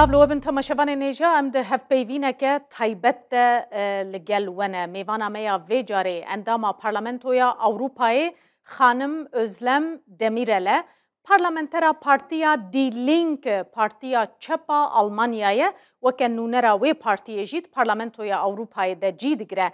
سلاف لو بن تماشاvan نێژا ئەم دە هەفپەیڤینەکە تایبەت دە لەگەل وەنە میێڤانا مەیە vê carê endama parlamentoya Avrupayê xanim Özlem Demirel'e parlamentera partiya Die Linke partiya çepa Almanyayê weke nûnera wê partiyê jî parlamentoya Avrupayê de cî digire.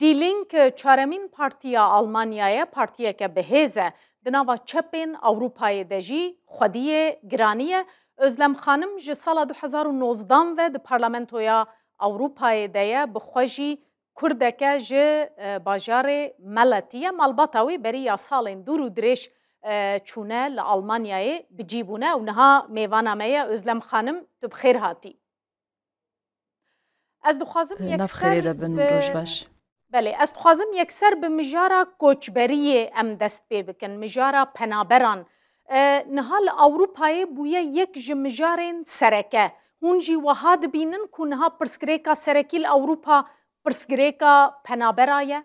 Die Linke çaremîn partiya Almanyayê partiyeke bihêz e di nava çepên Avrupayê de jî xwediyê giranî ye. Özlem xanim ji sala 2019 ve di parlamentoya Avrupayê de ye bi xwe jî Kurdeke ji bajarê Meletî ye malbata wê beriya salên dûr û dirêj çûne li Almanyayê bicî bûne û niha mêvana me ye Özlem xanim tu bi xêr hatî. Ez dixwazim ez dixwazim yekser bi mijara koçberiyê em dest pê bikin mijara penaberan. Niha li Avrupayê bûye yek ji mijarên sereke. Hûn jî wiha dibînin ku niha pirsgirêka serekî li Ewropa pirsgirêka penabera ye?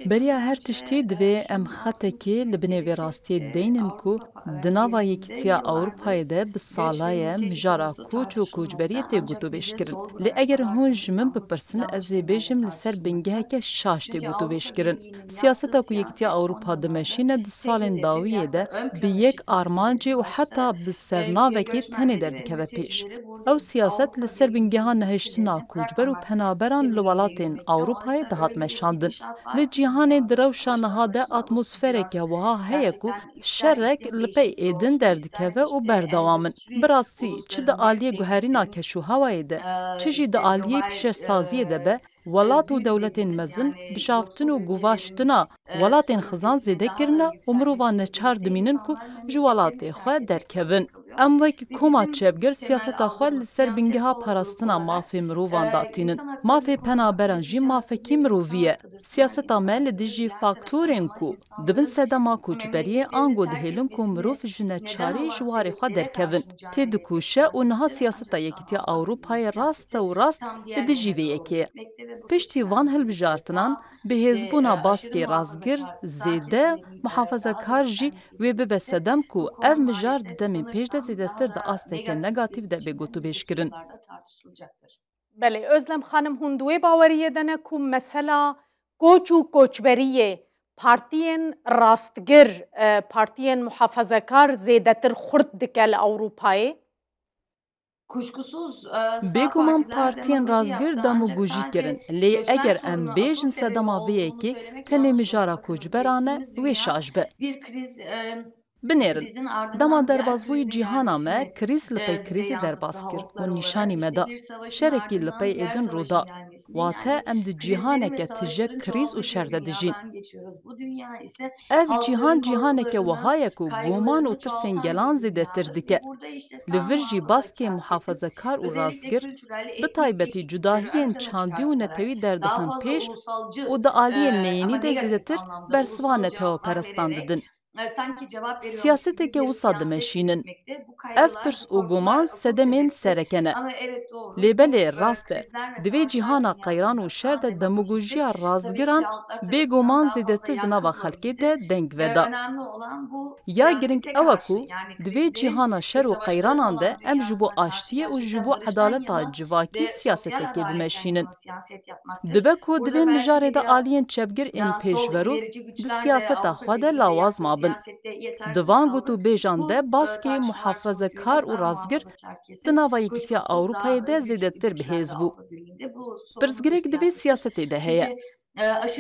Beriya her tiştî divê em xetekê li binê vê rastiyê deynin ku di nava Yekîtiya Ewropayê de bi salayê mijara koç û koçberiyê tê gotûbêjkirin. Lê eger hûn ji min bipirsin ez ê bêjim li ser bingeheke şaş tê gotûbêjkirin. Siyaseta ku Yekîtiya Ewropa dimeşîne di salên dawiyê de bi yek armancê û heta bi sernavekê tenê derdikeve pêş. Ew siyaset li ser bingeha nehêştina koçber û penaberan li welatên Ewropayê dihat meşandin. Li cîhanê di rewşa niha de atmosfereke wiha heye ku şerek li pey êdin derdikeve û berdewam in. Bi rastî çi di aliyê guherîna keşûhewayê de çi jî di aliyê pîşesaziyê de be welat û dewletên mezin bişaftin û guvaştina welatên xizan zêde kirine û mirovan neçar dimînin ku ji welatê xwe derkevin. Em wekî koma çepgir siyaseta xwe li ser bingeha parastina mafê mirovan datînin. Mafê penaberan jî mafekî mirovî ye. Siyaseta me li dijî faktorên ku dibin sedema koçberiyê ango dihêlin ku mirov ji neçarî ji warê xwe derkevin. Tê dikûşe û niha siyaseta Yekîtiya Ewropayê rast û rast li dijî vê yekê ye. Piştî van hilbijartinan bihêzbûna baskê razgir zêde muhafezekar jî wê bibe sedem ku ev mijar di demên pêş de zêdetir di asteke negatif de bê gotûbêjkirin. Belê Özlem xanim hûn di wê baweriyê de ne ku mesela koç û koçberiyê partiyên rastgir partiyên muhafezekar zêdetir xurt dike li Ewropayê? Bêguman partiyên razgir demogojîk kirin. Lê eger em bêjin sedema vê yekê tenê mijara koçberan e wê şaş be. Binêrin, dema derbasbûyî cîhana me krîz li pey krîzê derbas kir û nîşanî me da. Şerekî li pey êdin roda. Wate em di cîhaneke tije krîz û şer de dijîn. Ev cîhan cîhaneke wiha ye ku goman û tirsên gelan zêdetir dike. Li vir jî baskê muhafezekar û razgir bi taybetî cudahiyên çandî û netewî derdixin pêş û di aliyê neyînî de zêdetir bersiva neteweperestan didin. Siyaseteke wisa dimeşînin. Ev tirs û goman sedemên sereke ne. Lê belê rast e, di vê cîhana qeyran û şer de demogojiya razgiran bêgoman zêdetir di nava xelkê de deng veda. Ya giring ew e ku di vê cîhana şer û qeyranan de em ji bo aştiyê û ji bo edaleta civakî siyasetekê dimeşînin. Dibe ku di vê mijarê de aliyên çepgir ên pêşverû di siyaseta xwe de lawaz mabin. Di van gotûbêjan de baskê muhafezekar û razgir di nava Yekîtiya Ewropayê de zêdetir bihêz bû. Pirsgirêk di vê siyasetê de heye.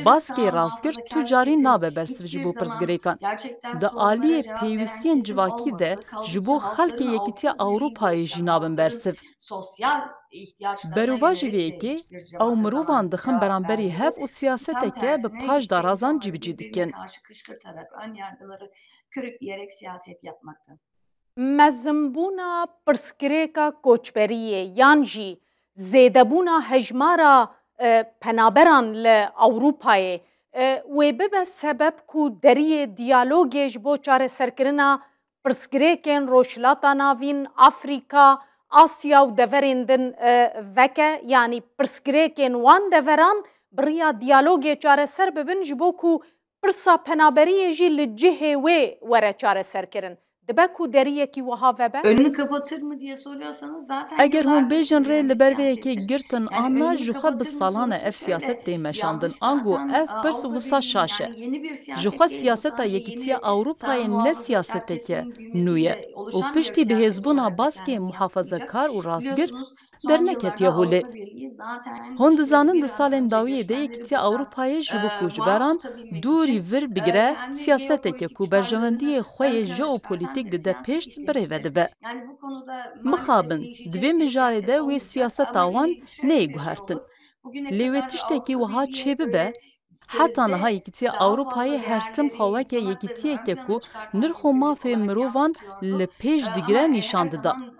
Baskê razgir tu carî nabe bersiv ji bo pirsgirêkan. Di aliyê pêwîstiyên civakî de ji bo xelkê Yekîtiya Ewropayê jî nabin bersiv. Berûva jî vê yekê ew mirovan dixin beramberî hev û siyaseteke bi paş darazan cîbicî dikin. Mezimbûna pirsgirêka koçberiyê yan jî zêdebûna hejmara penaberan li Ewropayê wê bibe sebeb ku deriyê diyalogê ji bo çareserkirina pirsgirêkên rojhilata navîn Afrika, Asya û deverên din veke yanî pirsgirêkên wan deveran bi rêya diyalogê çareser bibin ji bo ku pirsa penaberiyê jî li cihê wê were çareserkirin. Dibe ku deriyekî wiha vebe? Önünü kapatır mı diye soruyorsanız zaten Eger hûn yıllardır bêjin rê süren li bir ber vê yekê siyasettir. girtin Yani anna önünü ji xwe bi kapatır mı salane sorusu ev şöyle siyaset tê meşandin. yanlış Ango zaten. ev pirs Avrupa wisa Birliği şaş e. yani yeni bir Ji siyaset xwe değil bu. siyaseta Sadece Yekîtiya yeni sağ Ewropayê ne muhafazakar siyaseteke kesimin büyümesiyle nûye û oluşan bir piştî siyaset bihêzbûna olarak da baskê kendini yansıtmayacak. muhafazakar û rastgir Biliyorsunuz son derneketiye yıllarda holê. Avrupa Birliği zaten Hûn işte dizanin bir di an salên önce dawiyê de göçmenleri Yekîtiya buradan Ewropayê ji bo muaf koçberan tutabilmek dûrî için vir bigire kendi siyaseteke jeopolitik ku berjewendiyê çıkarlarını xwe ön yê plana çıkartan jeopolitîk bir dide siyaset pêşt birêve işlemiştir. dibe. Yani bu konuda maalesef Mixabin, değişecek divê bir mijarê siyaset de wê olmayacak siyaseta ama wan şöyle neyê bir şey guhertin. olur. Bugüne Lê wê kadar tiştekî Avrupa wiha Birliği çêbibe, böyle heta niha sözde Yekîtiya daha Ewropayê fazla hertim değerleri, xeweke insan haklarını ön yekîtiyeke plana ku çıkartan nirxu bir birlik mafê olarak mirovan yansıtıyordu. li pêş digire Ama nîşan her dida. zaman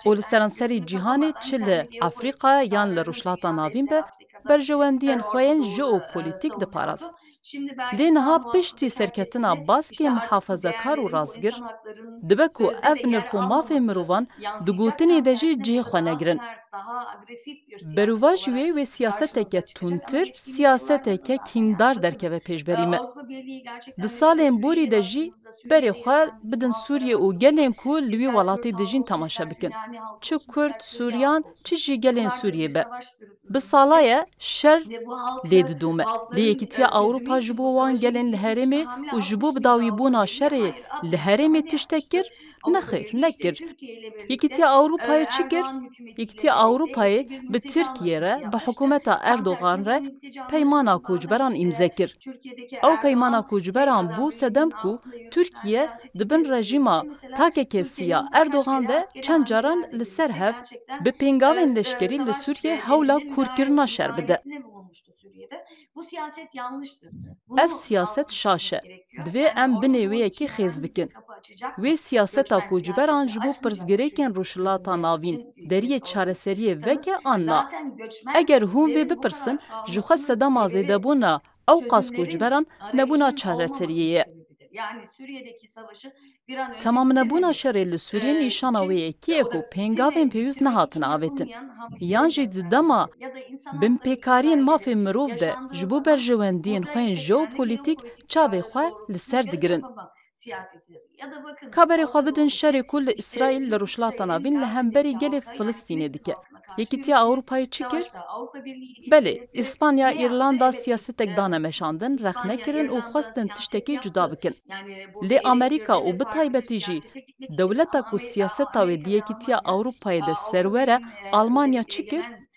û li gerçekten seranserî gözünü cîhanê kapamadan çi li kendi jeopolitik Efrîqa yan li çıkarlarını rûşlata dünyada navîn işte be, Afrika'da berjewendiyên xwe yên Orta Doğu'da jeopolitîk diparast. savunuyordu. Şimdi belki Lê sağ niha piştî muhafazakar serketina kesimde baskê işte artık bu muhafazekar û değerlerin, bu rastgir, insan haklarının dibe ku sözde de ev yer nirxu mafê almaması mirovan di yansıyacak. gotinê Tam de jî tersine cihê burada xwe daha negirin. sert, daha agresif bir siyaset Berûva jî olarak wê wê karşımıza siyaseteke çıkacak. Ama tûntir, geçtiğimiz yıllarda da siyaseteke zaten yani kîndar bakınız derkeve pêşberî me. Avrupa Birliği Di gerçekten de şöyle salên borî Suriye'ye de jî baktığımızda berê Suriye'de xwe yaşayan bidin muhafazakar Sûriye û olsun, gelên ku li wî ister Kürt welatê de halkı jîn olsun, temaşa ister bikin. Süryani halkı Çi olsun, Kurd, ister Suriyeli halkı Sûriyan, olsun. çi jî gelên Bunlar böyle bir Sûriyê be. savaş Bi sürdürülmekte salaye şer ve bu lê halkı, didûme. Lê halkların Yekîtiya çözümü Ewropa ji için bo bu wan savaşın gelên li bitmesi için herêmê hamle û ji bo almış mıydı Avrupa bidawîbûna Birliği? şerê Hayır, li atmamıştı ama herêmê ne tiştek yapmıştı? kir? Avrupa Nexêr, Birliği işte nekir. Türkiye ile birlikte Yekîtiya Ewropayê çi kir? Erdoğan hükümetiyle Yekîtiya birlikte Ewropayê işte bir bi mülteci Tirkiye anlaşması re bi yapmıştı. hikûmeta Tam Erdogan tersine bu re mülteci peymana anlaşması bazen koçberan işte îmze kir. Türkiye'deki Ew peymana Erdoğan tek koçberan adam bû sedem rejiminin ku altında yürütülen Tirkiye dibin siyasetiyle rejima birlikte mesela takeke siya Türkiye'nin birkaç Erdogan kere de askeri çend caran hamlelerle li ser birlikte hev gerçekten bi pêngavên leşkerî li savaş Sûriye hewla deminde kûrkirina şer bide. müdahalesinde bulunmuştu Suriye'de. Bu siyaset yanlıştır. Ev Bunu siyaset altını şaş e. çizmek gerekiyor. Divê Yani em Orta binê wê Doğu yekî için xêz herhangi bir bikin. kapı açacak mı? Wê siyaseta Göçmen koçberan siyaseti ji bo açmayacak mı? pirsgirêkên Çözüm rûşilata navîn için büyük deriyê bir sorun çareseriyê yaşıyorsanız veke anna. zaten Eger hûn vê göçmenlerin bu kadar bipirsin, ji xwe çoğalmasının sedema sebebi zêdebûna ew qas çözümlerin koçberan nebûna arayışının çareseriyê olmamasının ye. sebebidir. Yani Suriye'deki savaşı bir an önce Tamamnebûna bitirmemek şerê li Sûriyê nîşana wê için yekî ve ye o ku da pêngavên pêwîst bitirmek nehatin için avêtin. yapılmayan Yan hamlelerin jî di dema göstergesidir. Ya da insan bin hakları pêkariyên mafê ihlalleri mirov de yaşandığı ji bo zaman berjewendiyên burada xwe yên işte kendi jeopolitîk jeopolitik çavê çıkarları xwe li doğrultusunda ser göz digirin. kapama siyasetidir. Ya da bakın Kaberê xwe Orta bidin şerê Doğu'daki ku li işte İsraîl li rûşilata İsrail'in navîn li hemberî Gazze'deki gelê halka yani Filistînê Filistin dike. halkına karşı Yekîtiya yürüttüğü Ewropayê çi kir? savaşta Avrupa Birliği Belê, devletleri İspanya, ne yaptı? İrlanda Evet siyasetek dane meşandin, rex İspanya, nekirin û İrlanda xwestin siyaset tiştekî cuda yaptı. bikin. Yani burada Lê Amerîka eleştirdi û ve bi farklı bir taybetî jî siyasete gitmek istedi. dewleta Ama ku siyaseta wê di Amerika ve Yekîtiya Almanya Ewropayê de Avrupa serwere Birliği'ne Almanya özellikle çi kir? egemen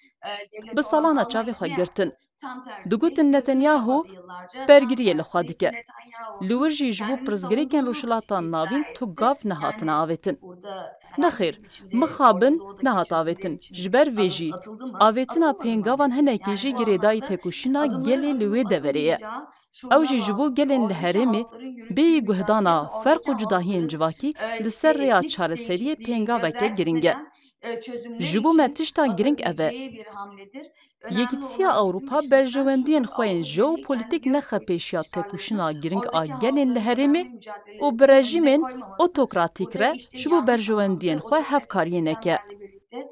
devlet Bi olan salana çavê Almanya xwe ne girtin. yaptı? Tam tersine Digotin gözünü Netanyahu kapadı yıllarca. Tam bergiriyê li xwe tersine işte dike. Li Netanyahu'nun wir jî ji bo kendini pirsgirêkên savunduğunu rûşilatan iddia navîn tu etti. gav nehatine Yani avêtin. burada herhangi Nexêr, bir biçimde mixabin Orta Doğu'daki nehat çözümler avêtin. için Ji ber vê adım jî atıldı mı? avêtina Atılmadı pêngavan maalesef. hinekî Yani jî bu girêdayî anlamda têkoşîna adımların gelê li wê atılıp deverê ye. atılmayacağı Ew şuna jî ji bo bağlı. gelên li Oradaki herêmê halkların yürüttüğü bêyî mücadele guhdana ve ferq oradaki û cudahiyên halkların civakî li işte ser rêya etnik çareseriyê değişikliği pêngaveke giring e. gözetmeden çözümler Ji bo me için tişta giring ev e. atabileceği bir hamledir. Önemli Yekîtiya olan bizim Ewropa açımızdan berjewendiyên şudur. xwe yên Avrupa Birliği kendi jeopolitîk nexe jeopolitik pêşiya têkoşîna çıkarlarını giring a oradaki gelên li halkların herêmê önemli mücadelelerin û bi önüne rejîmên koymaması, otokratik burada re işte ji bo yanlış berjewendiyên anlamda xwe otokratik hevkariyê neke. sistemlerle birlikte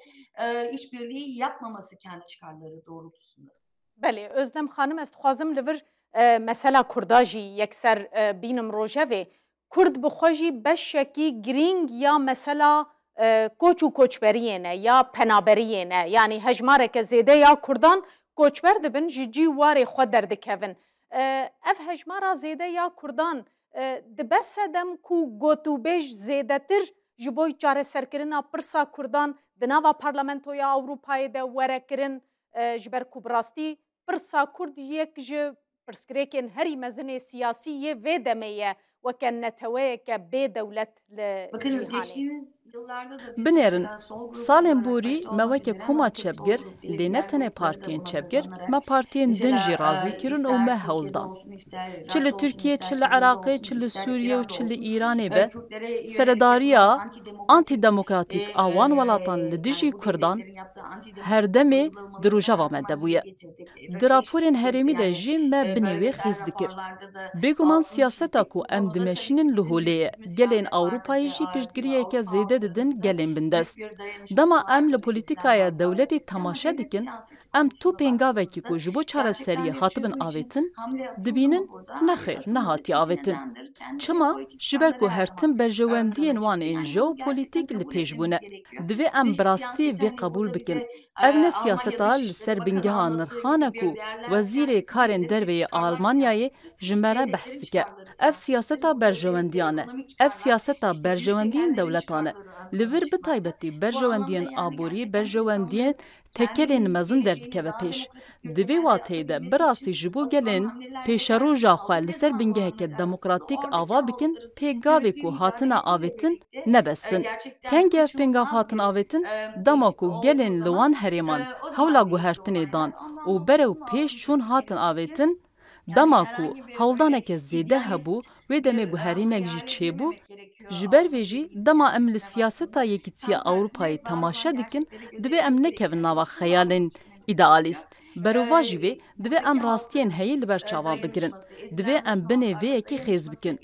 işbirliği yapmaması kendi çıkarları doğrultusunda. Belê, Özlem xanim ez dixwazim li vir mesela Kurda jî yekser bînim rojevê. Kurd bi xwe jî beşekî giring ya mesela koç û koçberiyê ne ya penaberiyê ne. Yani hejmareke zêde ya Kurdan koçber dibin ji cî warê xwe derdikevin. Ev hejmara zêde ya Kurdan dibe sedem ku got û bêj zêdetir ji bo çareserkirina pirsa Kurdan di nava Parlamentoya Ewropayê de werekirin ji ber ku bi rastî pirsa Kurd yek ji pirsgirêkên herî mezinê siyasî yê vê demê ye weke neteweyeke bê dewlet li Bakınız cîhanê. geçtiğimiz yıllarda da biz Binêrin, mesela sol grup salên olarak borî başta me olmak weke üzere koma ama tek sol çepgir grup değil, lê ne diğer tenê grupları da partiyên buna çepgir, kazanarak me partiyên din jî mesela razî kirin û me ister Türkiye'de hewldan. olsun, ister Çi li Irak'ta olsun, Tirkiye, ister çi li Suriye'de Iraqê, olsun, çi li ister Sûriye û İran'da çi li olsun, Îranê be, Kürtlere yönelik seredariya yapılan antidemokratik awan welatan li dijî yani bu Kurdan devletlerin yaptığı antidemokratik her demê di uygulamaları rojava her me zaman debûye. dile getirdik. Di raporên Değişiklik herêmî de yani jî me binê wê bölgesel xêz dikir. raporlarda da Bêguman altını siyaseta çizdik. ku Bu em konuda tabii dimeşînin ki li bizim holê ye, yürüttüğümüz gelên siyaset vardır Ewropayê ve jî Avrupa piştgiriyeke zêde ددن گلین بندست. دما ام لپولیتیکای دولتی تماشا دکن ام تو پینگاوکی کو جبو چاره سری هاتبن آویتن دبینن نخیر نهاتی آویتن. چما جبر کو هرتم برجواندین وان این جو پولیتیک لپیش بونه. دوی ام براستی وی قبول بکن. evne siyaseta li ser bingeha nirxana ku wezîrê karên derveyê Almanyayê ji me re behs dike. Ev siyaseta berjewendiyan e. Ev siyaseta berjewendiyên dewletan e. Li vir bi taybetî berjewendiyên aborî, berjewendiyên tekelên mezin derdikeve pêş. Di vê wateyê de bi rastî ji bo gelên pêşeroja xwe li ser bingeheke demokratîk ava bikin, pêgavê ku hatine avêtin nebesin. Kengî ev pêgav hatin avêtin, dema ku gelên li wan herêman hewla guhertinê dan û berew pêş çûn hatin avêtin, dema ku hewldaneke zêde hebû, wê demê guherînek jî çêbû, ji ber vê jî dema em li siyaseta Yekîtiya Ewropayê temaşe dikin, divê em nekevin nava xeyalên idealîst. Berova jî vê, divê em rastiyên heyî li ber çavan bigirin. Divê em binê vê yekî xêz bikin.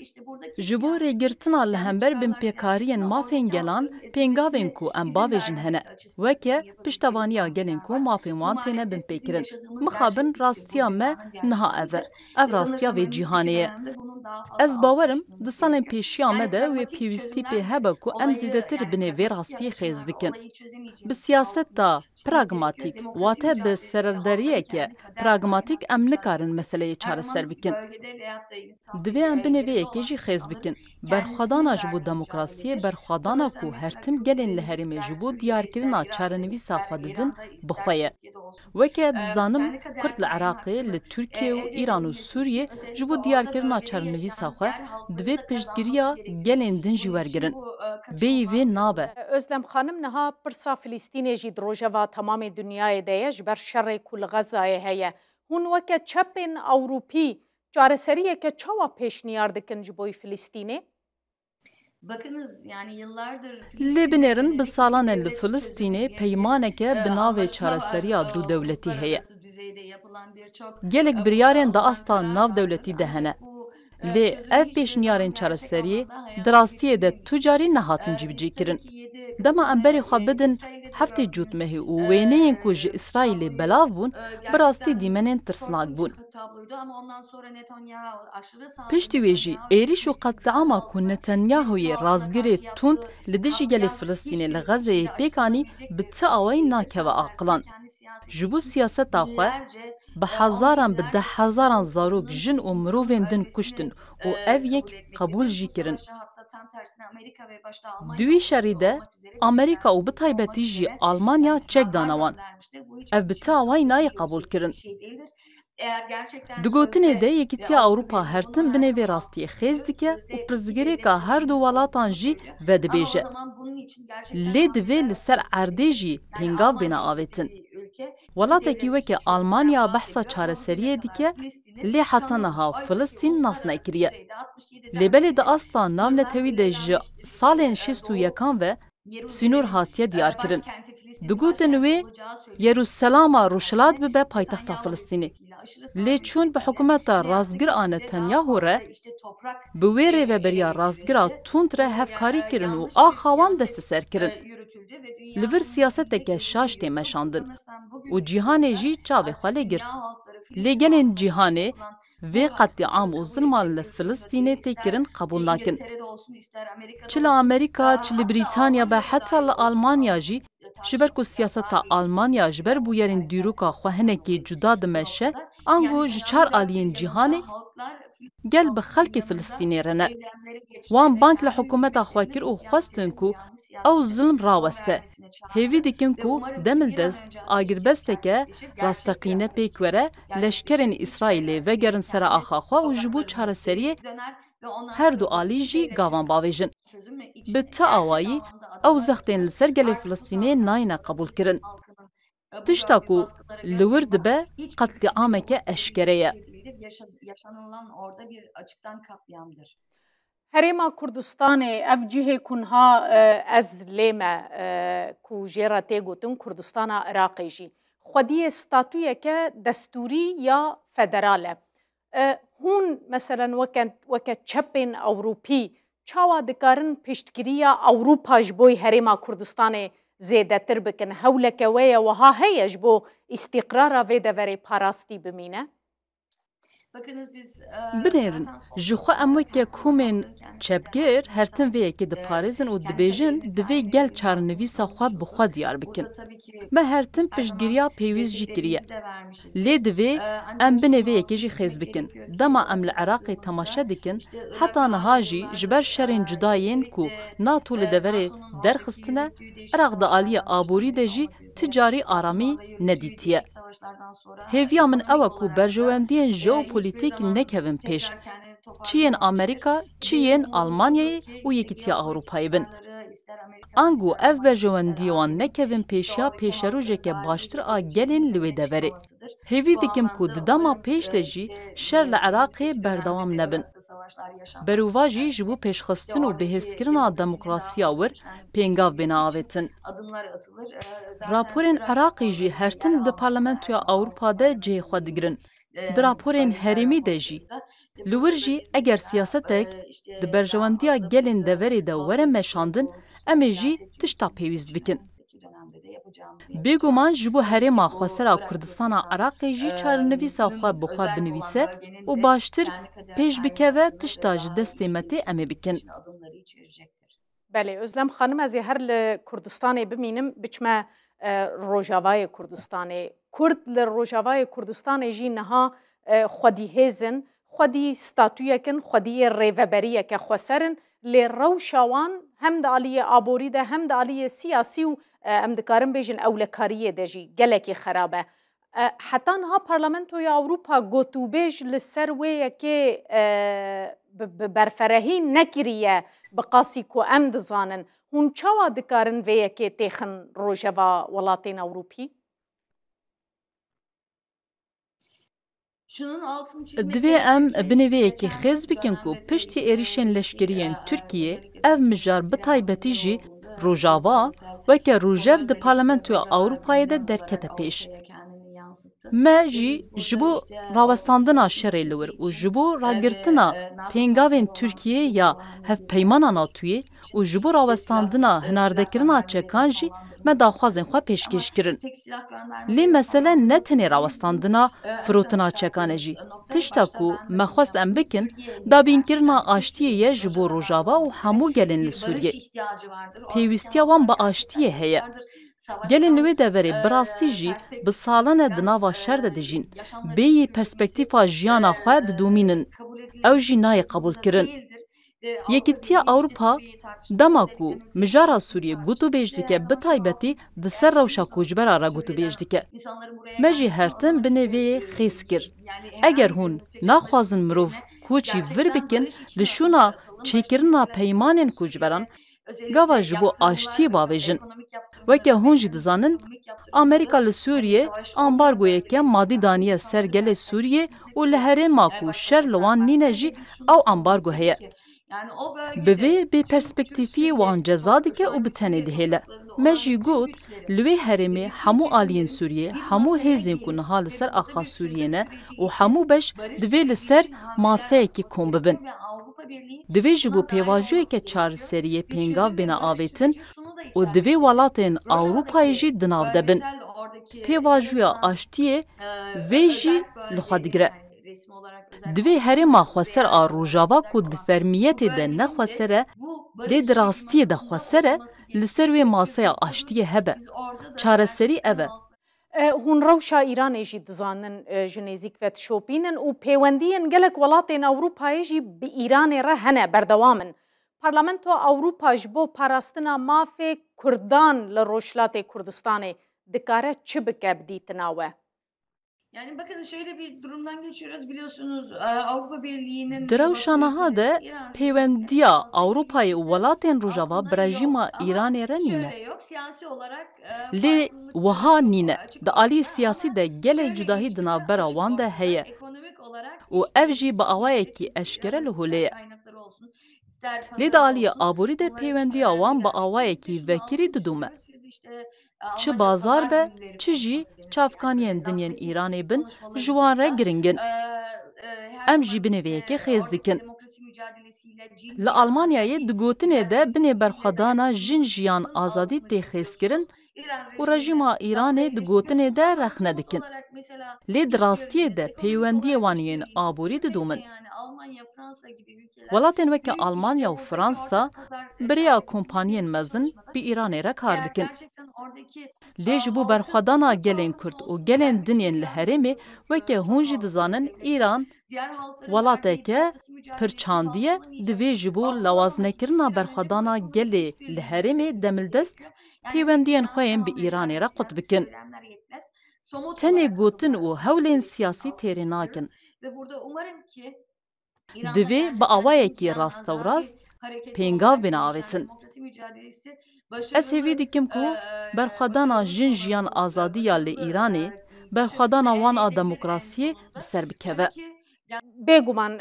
Ji bo rêgirtina li hember binpêkariyên mafên gelan, pêngavên ku em bavêjin hene. Weke piştevaniya gelên ku mafên wan têne binpêkirin. Mixabin rastiya me niha ev e. Ev rastiya vê cîhanê ye. Ez bawerim di salên pêşiya me de wê pêwîstî pê hebe ku em zêdetir binê vê rastiyê xêz bikin. Bi siyaseta pragmatîk, wate bi serevderiyeke pragmatîk em nikarin meseleyê çareser bikin. Divê em binê vê yekê jî xêz bikin. Berxwedana ji bo demokrasiyê, berxwedana ku hertim gelên li herêmê ji bo diyarkirina çarenivîsa xwe didin, bixwe ye. Weke dizanim Kurd li Iraqê, li Tirkiye û Îran û Sûriyê ji bo diyarkirina çarenivîsa xwe divê piştgiriya gelên din jî wergirin. Bêyî vê nabe. Özlem xanim niha pirsa Filîstînê jî di rojeva tamamê dunyayê de ye ji ber şerê ku li Xezayê heye. Hûn weke çepên Ewropî çareseriyeke çawa pêşniyar dikin ji bo Filîstînê? Bakınız yani yıllardır Lê binêrin bi salan li Filîstînê peymaneke bi navê çareseriya du dewletî heye. Gelek biryarên da asta nav dewletî de hene. Lê ev pêşniyarên çareseriyê di rastiyê de tu carî nehatin cîbicîkirin. Dema em berê xwe bidin heftê cûtmehê û wêneyên ku ji İsraîlê belav bûn, bi rastî dîmenên tirsnak bûn. Piştî wê jî êriş û qetliama ku Netanyahu'yê razgirê tund li dijî gelê Filîstînê li Xezeyê pêkanî bi ti awayî nakeve aqilan. Ji bo siyaseta xwe bi hezaran bi deh hezaran zarok, jin û mirovên din kuştin û ev yek qebûl jî kirin. Di wî şerî de Amerîka û bi taybetî jî Almanya çek dana wan. Ev bi ti awayî nayê qebûl kirin. Di gotinê de Yekîtiya Ewropa hertim binê vê rastiyê xêz dike û pirsgirêka her du welatan jî vedibêje. Lê divê li ser erdê jî pêngav bêne avêtin. Welatekî weke Almanya behsa çareseriyê dike, lê heta niha Filîstîn nas nekiriye. Lêbelê di asta navnetewî de ji salên şîst û yekan ve sînor hatiye diyarkirin. Digotin wê Yerûselama Rûşilat bibe paytexta Filîstînê. Lê çûn bi hikûmeta razgir a Netanyahu re bi wê rêveberiya razgira tund re hevkarî kirin û a xawan desteser kirin. Li vir siyaseteke şaş tê meşandin û cîhanê jî çavê xwe lê girt. Lê gelên cîhanê vê qetîam û zilman li Filîstînê tê kirin qebûl nakin. Çi li Amerîka, çi li Brîtanya be heta li Almanya jî ji ber ku siyaseta Almanya ji ber bûyerên dîroka xwe hinekî cuda dimeşe, ango ji çar aliyên cîhanê gel bi xelkê Filîstînê re ne. Wan bank li hikûmeta xwe kir û xwestin ku ew zilm raweste. Hêvî dikin ku demildest agirbesteke rasteqîne pêk were leşkerên İsraîlê vegerin sera axa xwe û ji bo çareseriyê her du alî jî gavan bavêjin. Bi ti awayî ew zextên li ser gelê Filîstînê nayîne qebûl kirin. Tişta ku li wir dibe qetliameke eşkere ye. Herêma Kurdistanê ev cihê ku niha ez lê me ku jê re tê gotin Kurdistana Iraqê jî xwediyê statûyeke destûrî ya federal e. Hûn meselen weke çepên Ewropî çawa dikarin piştgiriya Ewropa ji bo Herêma Kurdistanê zêdetir bikin hewleke wê ye wiha heye ji bo îstîqrara vê deverê parastî bimîne? Binêrin, ji xwe em weke komên çepgir hertin vê yekê diparêzin û dibêjin divê gel çarenivîsa xwe bi xwe diyar bikin. Me hertin piştgiriya pêwîst jî kiriye. Lê divê em binê vê yekê jî xêz bikin. Dema em li Iraqê temaşe dikin, heta niha jî ji ber şerên cudayên ku NATO li deverê derxistine, Iraq di aliyê aborî de jî ti carî aramî nedîtiye. Hêviya min ew e ku berjewendiyên jeopolîtîk nekevin pêş. Çi yên Amerîka, çi yên Almanyayê û Yekîtiya Ewropayê bin. Ango ev berjewendiyê wan nekevin pêşiya pêşerojeke baştir a gelên li wê deverê. Hêvî dikim ku di dema pêş de jî şer li Iraqê berdewam nebin. Berûva jî ji bo pêşxistin û bihêzkirina demokrasiya wir pêngav bêne avêtin. Raporên Iraqê jî hertin di Parlamentoya Ewropa de cihê xwe digirin. Di raporên herêmî de jî. Li wir jî eger siyasetek di berjewendiya gelên deverê de were meşandin, em ê jî tişta pêwîst bikin. Bêguman ji bo Herêma Xwesera Kurdistana Iraqê jî çarenivîsa xwe bi xwe binivîse û baştir pêş bikeve tişta ji destê metê em ê bikin. Belê, Özlem xanim ez ê her li Kurdistanê bimînim biçme Rojavayê Kurdistanê. Kurd li Rojavayê Kurdistanê jî niha xwedîhêzin, xwedî statûyekin, xwediyê rêveberiyeke xweserin lê rewşa wan hem di aliyê aborî de hem di aliyê siyasî û em dikarin bêjin ewlekariyê de jî gelekî xerab e. Heta niha Parlamentoya Ewropa gotûbêj li ser wê yekê bi berferehî nekiriye bi qasî ku em dizanin. Hûn çawa dikarin vê yekê têxin rojeva welatên Ewropî? Divê em binê vê yekê xêz bikin ku piştî êrişên leşkeriyên Tirkiye ev mijar bi taybetî jî Rojava weke rojev di Parlamentoya Ewropayê de derkete pêş. Me jî ji bo rawestandina şerê li wir û ji bo ragirtina pêngavên Tirkiyeyê ya hevpeymana NATOyê û ji bo rawestandina hinardekirina çekan jî me daxwazên xwe pêşkêş kirin. Lê mesele ne tenê rawestandina firotina çekan e jî. Tişta ku me xwest em bikin, dabînkirina aştiyê ye ji bo Rojava û hemû gelên li Sûriyê. Pêwîstiya wan bi aştiyê heye. Gelên li wê deverê bi rastî jî bi salan e di nava şer de dijîn. Bêyî perspektîfa jiyana xwe didomînin. Ew jî nayê qebûlkirin. Yekîtiya Ewropa dema ku mijara Sûriyê gotûbêj dike bi taybetî di ser rewşa koçbera re gotûbêj dike. Me jî hertin binê vê xêz kir. Eger hûn naxwazin mirov koçî vir bikin li şûna çêkirina peymanên koçberan, gava ji bo aştiyê bavêjin. Weke hûn jî dizanin, Amerîka li Sûriyê ambargoyeke madî daniye ser gelê Sûriyê û li herêma ku şer li wan nîne jî ew ambargo heye. Bi vê bêperspektîfiyê wan ceza dike û bi tenê dihêle. Me jî got, li wê herêmê hemû aliyên Sûriyê, hemû hêzên ku niha li ser axa Sûriyê ne û hemû beş divê li ser maseyekî kom bibin. Divê ji bo pêvajiyeke çareseriyê pêngav bêne avêtin û divê welatên Ewropayê jî di nav de bin. Pêvajiya aştiyê vê jî li xwe digire. Divê herêma xweser a Rojava ku di fermiyetê de nexweser e, lê di rastiyê de xweser e, li ser wê maseya aştiyê hebe. Çareserî ev e. Hûn rewşa Îranê jî dizanin ji nêzik ve tişopînin û pêwendiyên gelek welatên Ewropayê jî bi Îranê re hene berdewam in. Parlamento Ewropa ji bo parastina mafê Kurdan li Rojhilatê Kurdistanê dikare çi bike bi dîtina we? Yani bakın şöyle bir durumdan geçiyoruz biliyorsunuz Avrupa Birliği'nin Di rewşa niha de pêwendiya Ewropayê û welatên Rojava bi rejîma Îranê re nîne. Lê wiha nîne. Di aliyê siyasî de gelek cudahî di navbera wan de heye. û ev jî bi awayekî eşkere li holê ye. Lê di aliyê aborî de pêwendiya wan bi awayekî vekirî didome. Çi bazar be, çi jî çavkaniyên dinyên Îranê bin, ji wan re giringin. Em jî binê vê yekê xêz dikin. لآلمانیای دگوتنه ده بنی برخوادانا جن جیان آزادی تخیزکرن و رژیما ایران دگوتنه ده رخنه دکن. لید راستیه ده پیوندی وانیین آبوری دومن. ولاتن وکه آلمانیا و فرانسا بریا کمپانیین مزن بی ایران را کار دکن. لیج بو برخوادانا گلین کرد و گلین دنین لحرمه وکه هونجی دزانن ایران ولاته که پرچاندیه دوی جبو لوازنکرنا برخوادانا گلی لحرمه دملدست پیوندین خویم بی ایران را قطب کن. تنه گوتن و هولین سیاسی تیری ناکن. دوی با آوائه کی راست و راست پینگاو بنا آویتن. از هیوی دیکم که برخوادانا جن جیان آزادی یا لی ایرانی برخوادانا وان آ دموکراسی بسر بکوه. بگومان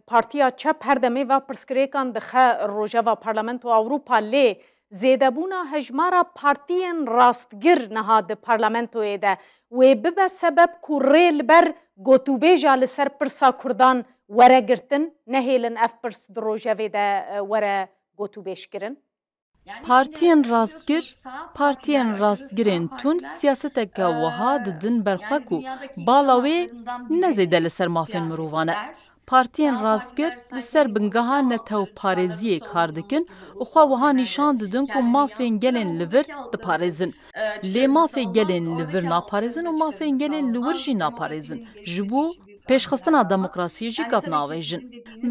پارتیا چپ هر دمی و پرسکریکان دخه روژه و پارلمنت و اوروپا لی زیدبونا هجمارا پارتین راستگر نهاد پارلمنتو ایده و ببه سبب که ریل بر گوتوبیجا لسر پرسا کردان وره گرتن نهیلن اف پرس دروژه ویده وره گوتوبیش گرن؟ پارتین راستگرین تون سیاستک وها ددن برخوکو بالاوی نزیده لسر مافین مرووانه. پارتین راستگر لسر بنگاها نتاو پارێزیê کار dikin û xwe wiha nîşan didin ku mafên gelên li vir diparêzin. Lê mafê gelên li vir naparêzin û mafên gelên li wir jî naparêzin. Ji bo pêşxistina demokrasiyê jî gav navêjin.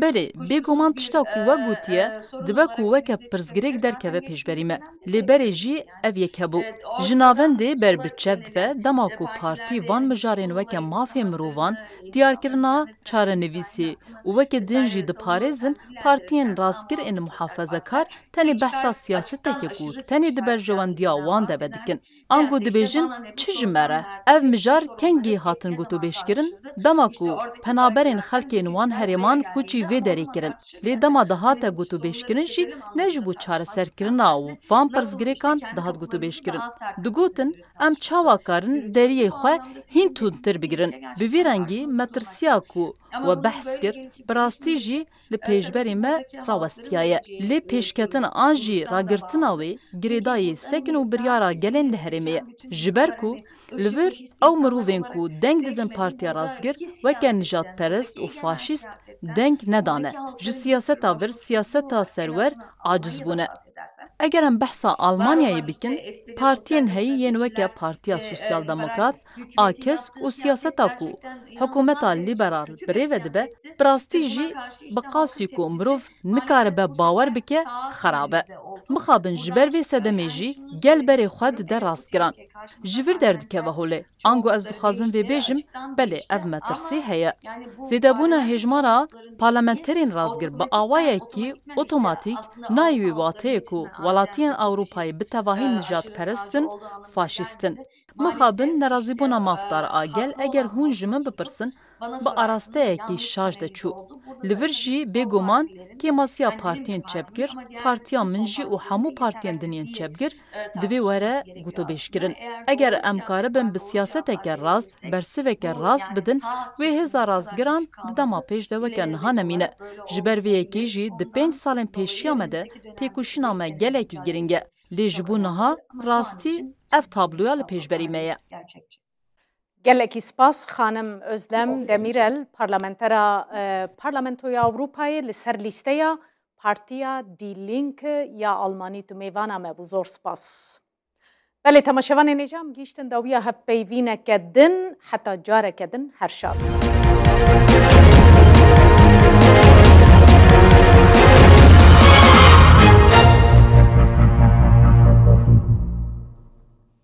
Belê, bêguman tişta ku we gotiye dibe ku weke pirsgirêk derkeve pêşberî me. Lê berê jî ev yek hebû. Ji navendê ber bi çep ve dema ku partî van mijarên weke mafê mirovan diyarkirina çarenivîsê û weke din jî diparêzin partiyên rastgir ên muhafezekar tenê behsa siyaseteke ku tenê di berjewendiya wan de vedikin. Ango dibêjin çi ji me re? Ev mijar kengî hatin gotûbêjkirin dema ku penaberên xelkên wan herêman kûçî vê derê kirin. Lê dema dihate gotûbêjkirin jî ne ji bo çareserkirina van pirsgirêkan dihat gotûbêjkirin. Digotin em çawa karin deriyê xwe hîn tûntir bigirin. Bi vî rengî me tirsiya ku we behs kir bi rastî jî li pêşberê me rawestiyaye. Lê pêşketin an jî ragirtina wê girêdayê sekin û biryara gelên li herêmê ye. Ji ber ku li vir ew mirovên ku deng didin Partiya Rastgir weke nijadperest û faşîst deng nedane. Ji siyaseta vir siyaseta serwer aciz bûne. Eger em behsa Almanyayê bikin, partiyên heyî yên weke Partiya Sosyal Demokrat, AKES û siyaseta ku hikûmeta liberal birêve dibe, bi rastî jî bi qasî ku mirov nikaribe bawer bike xerab e. Mixabin ji ber vê sedemê jî gel berê xwe dide rastgiran. Ji vir derdikeve holê. Ango ez dixwazim vê bêjim, belê ev me tirsê heye. Zêdebûna hejmara parlamenterên rastgir bi awayekî otomatîk nayê wê wateyê ku welatiyên Ewropayê bi tevahî nijadperestin, faşîstin. Mixabin nerazîbûna mafdar a gel eger hûn ji min bipirsin, bi arasteyekî şaj de çû. Li vir jî bêguman kêmasiya partiyên çepgir, partiya min jî û hemû partiyên diniyên çepgir divê were gotûbêjkirin. Eger em karibin bi siyaseteke rast, bersiveke rast bidin, wê hêza rastgiran di dema pêş de weke niha nemîne. Ji ber vê yekê jî di 5 salên pêşiya me de têkoşîna me gelekî giring e. Lê ji bo niha rastî ev tabloya li pêşberî me ye. Gelekî spas xanim Özlem Demirel parlamentera Parlamentoya Avrupayê li ser lîsteya Partiya Die Linke ya Almanî tu mêvana me bû zor spas. Belê temaşevanên êja em gîştin dawiya hevpeyvîneke din heta careke din her şad.